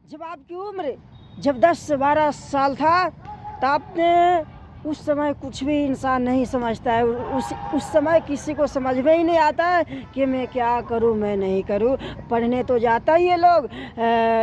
जब आपकी उम्र जब 10 से 12 साल था तो आपने उस समय कुछ भी इंसान नहीं समझता है। उस समय किसी को समझ में ही नहीं आता है कि मैं क्या करूं मैं नहीं करूं। पढ़ने तो जाता ही है लोग,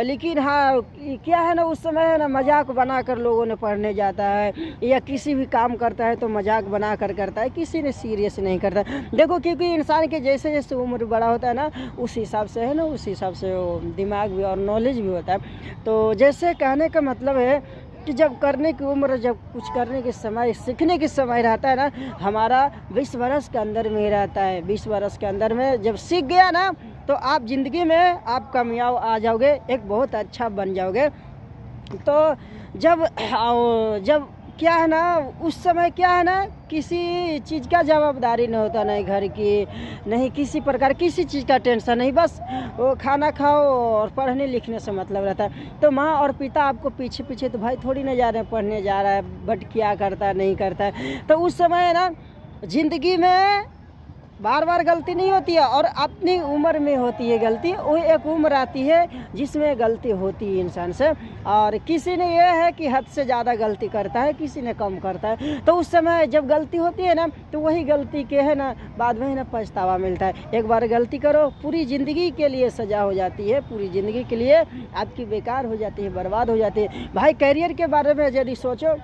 लेकिन हाँ क्या है ना, उस समय है ना मजाक बना कर लोगों ने पढ़ने जाता है, या किसी भी काम करता है तो मजाक बना कर करता है, किसी ने सीरियस नहीं करता। देखो क्योंकि इंसान के जैसे जैसे उम्र बड़ा होता है ना, उस हिसाब से है ना, उस हिसाब से वो दिमाग भी और नॉलेज भी होता है। तो जैसे कहने का मतलब है कि जब करने की उम्र, जब कुछ करने के समय, सीखने के समय रहता है ना, हमारा 20 वर्ष के अंदर में ही रहता है। 20 वर्ष के अंदर में जब सीख गया ना, तो आप ज़िंदगी में आप कामयाब आ जाओगे, एक बहुत अच्छा बन जाओगे। तो जब क्या है ना, उस समय क्या है ना, किसी चीज़ का जवाबदारी नहीं होता, नहीं घर की, नहीं किसी प्रकार किसी चीज़ का टेंशन नहीं, बस वो खाना खाओ और पढ़ने लिखने से मतलब रहता है। तो माँ और पिता आपको पीछे पीछे तो भाई थोड़ी ना जा रहे हैं पढ़ने जा रहा है, बट क्या करता है नहीं करता है। तो उस समय है ना, ज़िंदगी में बार बार गलती नहीं होती है, और अपनी उम्र में होती है गलती। वो एक उम्र आती है जिसमें गलती होती है इंसान से, और किसी ने ये है कि हद से ज़्यादा गलती करता है, किसी ने कम करता है। तो उस समय जब गलती होती है ना, तो वही गलती के है ना बाद में है ना पछतावा मिलता है। एक बार गलती करो, पूरी ज़िंदगी के लिए सज़ा हो जाती है, पूरी ज़िंदगी के लिए आपकी बेकार हो जाती है, बर्बाद हो जाती है। भाई कैरियर के बारे में यदि सोचो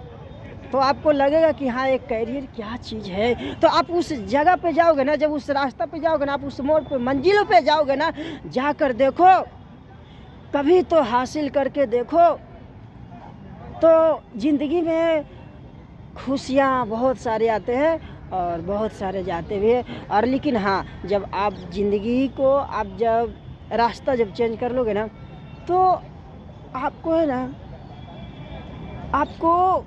तो आपको लगेगा कि हाँ एक कैरियर क्या चीज़ है। तो आप उस जगह पे जाओगे ना, जब उस रास्ता पे जाओगे ना, आप उस मोड़ पे मंजिलों पे जाओगे ना, जाकर देखो, कभी तो हासिल करके देखो, तो ज़िंदगी में खुशियाँ बहुत सारे आते हैं और बहुत सारे जाते भी हैं। और लेकिन हाँ, जब आप ज़िंदगी को आप जब रास्ता जब चेंज कर लोगे ना, तो आपको है ना, आपको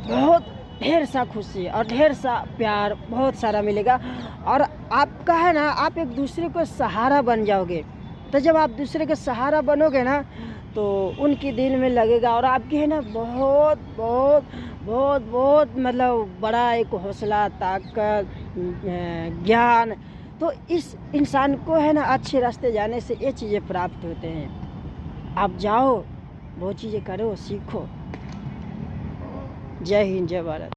बहुत ढेर सा खुशी और ढेर सा प्यार बहुत सारा मिलेगा। और आपका है ना, आप एक दूसरे को सहारा बन जाओगे। तो जब आप दूसरे के सहारा बनोगे ना, तो उनके दिल में लगेगा, और आपकी है ना बहुत बहुत बहुत बहुत मतलब बड़ा एक हौसला, ताकत, ज्ञान। तो इस इंसान को है ना अच्छे रास्ते जाने से ये चीज़ें प्राप्त होते हैं। आप जाओ, वो चीज़ें करो, सीखो। जय हिंद, जय भारत।